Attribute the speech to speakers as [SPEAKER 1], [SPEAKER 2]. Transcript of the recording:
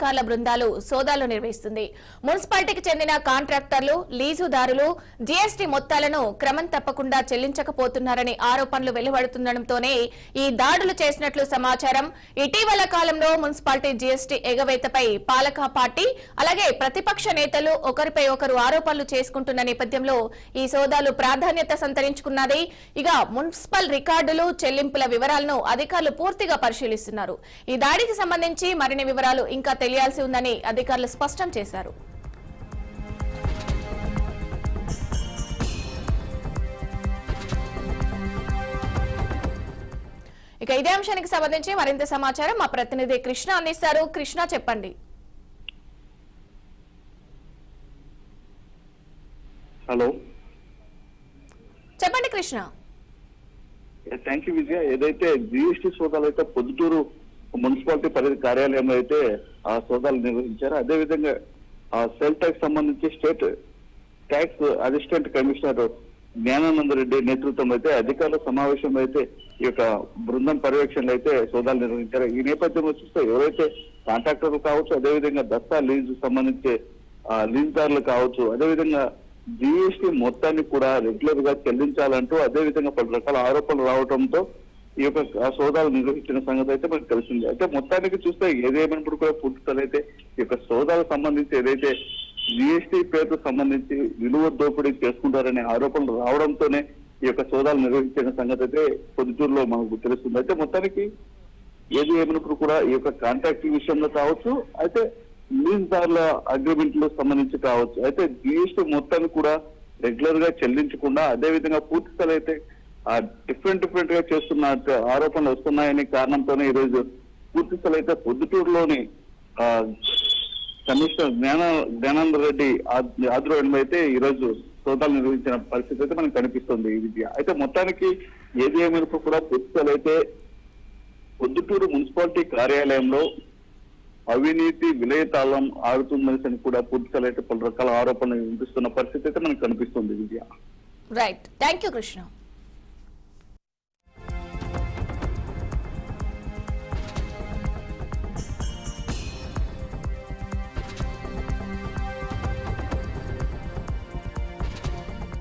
[SPEAKER 1] అధికారుల బృందాలు సోదాలు నిర్వహిస్తుంది. మున్సిపాలిటీకి చెందిన కాంట్రాక్టర్లు, లీజుదారులు జీఎస్టీ మొత్తాలను క్రమం తప్పకుండా చెల్లించకపోతున్నారని ఆరోపణలు వెలువడుతుండటంతోనే ఈ దాడులు చేసినట్లు సమాచారం. ఇటీవల కాలంలో మున్సిపాలిటీ జీఎస్టీ ఎగవేతపై పాలక పార్టీ అలాగే ప్రతిపక్ష నేతలు ఒకరిపై ఒకరు ఆరోపణలు చేసుకుంటున్న నేపథ్యంలో ఈ సోదాలు ప్రాధాన్యత సంతరించుకున్నది. ఇక మున్సిపల్ రికార్డులు, చెల్లింపుల వివరాలను అధికారులు పూర్తిగా పరిశీలిస్తున్నారు. ఈ దాడికి సంబంధించి మరిన్ని వివరాలు ఇంకా తెలియాల్సి ఉందని అధికారులు స్పష్టం చేశారు. ఇక ఇదే అంశానికి సంబంధించి మరింత సమాచారం మా ప్రతినిధి కృష్ణ అందిస్తారు. కృష్ణ, చెప్పండి.
[SPEAKER 2] హలో,
[SPEAKER 1] చెప్పండి కృష్ణ.
[SPEAKER 2] థ్యాంక్ యూ విజయ. ఏదైతే జిఎస్టీ సోదాలు అయితే పొద్దుటూరు మున్సిపాలిటీ పరిధి కార్యాలయంలో అయితే ఆ సోదాలు నిర్వహించారు. అదేవిధంగా ఆ సెల్ ట్యాక్స్ సంబంధించి state tax assistant commissioner Gnanananda Reddy నేతృత్వంలో అయితే అధికారుల సమావేశంలో అయితే ఈ యొక్క బృందం పర్యవేక్షణలో అయితే సోదాలు నిర్వహించారు. ఈ నేపథ్యంలో చూస్తే ఎవరైతే కాంట్రాక్టర్లు కావచ్చు, అదేవిధంగా దస్తా లీజు సంబంధించి లీజుదారులు కావచ్చు, అదేవిధంగా జిఎస్టీ మొత్తాన్ని కూడా రెగ్యులర్ గా చెల్లించాలంటూ అదేవిధంగా పలు రకాల ఆరోపణలు రావడంతో ఈ యొక్క సోదాలు నిర్వహించిన సంగతి అయితే మనకు తెలిసింది. అయితే మొత్తానికి చూస్తే ఏదేమైనప్పుడు కూడా పూర్తితలైతే ఈ యొక్క సోదాలకు సంబంధించి ఏదైతే జిఎస్టీ పేరుకు సంబంధించి విలువ దోపిడీ చేసుకుంటారనే ఆరోపణలు రావడంతోనే ఈ యొక్క సోదాలు నిర్వహించిన సంగతి అయితే పొద్దుటూరులో మనకు తెలుస్తుంది. అయితే మొత్తానికి ఏది ఏమైనప్పుడు కూడా ఈ యొక్క కాంట్రాక్ట్ విషయంలో కావచ్చు, అయితే లీజుదారుల అగ్రిమెంట్లు సంబంధించి కావచ్చు, అయితే జిఎస్టీ మొత్తాన్ని కూడా రెగ్యులర్ గా చెల్లించకుండా అదేవిధంగా పూర్తిస్థాయి అయితే డిఫరెంట్ గా చేస్తున్న ఆరోపణలు వస్తున్నాయనే కారణంతోనే ఈరోజు పూర్తిస్థాయి అయితే పొద్దుటూరులోని కమిషనర్ జ్ఞానానంద రెడ్డి ఆధ్వర్యంలో అయితే ఈరోజు సోదాలు నిర్వహించిన పరిస్థితి అయితే మనకు కనిపిస్తుంది. ఈ విద్య అయితే మొత్తానికి ఏది ఏమైనా కూడా పూర్తిస్థాయి అయితే పొద్దుటూరు మున్సిపాలిటీ కార్యాలయంలో అవినీతి విలయతాళం ఆడుతుందని కూడా పూర్తిగా అయితే పలు రకాల ఆరోపణలు వినిపిస్తున్న పరిస్థితి అయితే మనకు కనిపిస్తుంది. విద్య.
[SPEAKER 1] Right, thank you Krishna.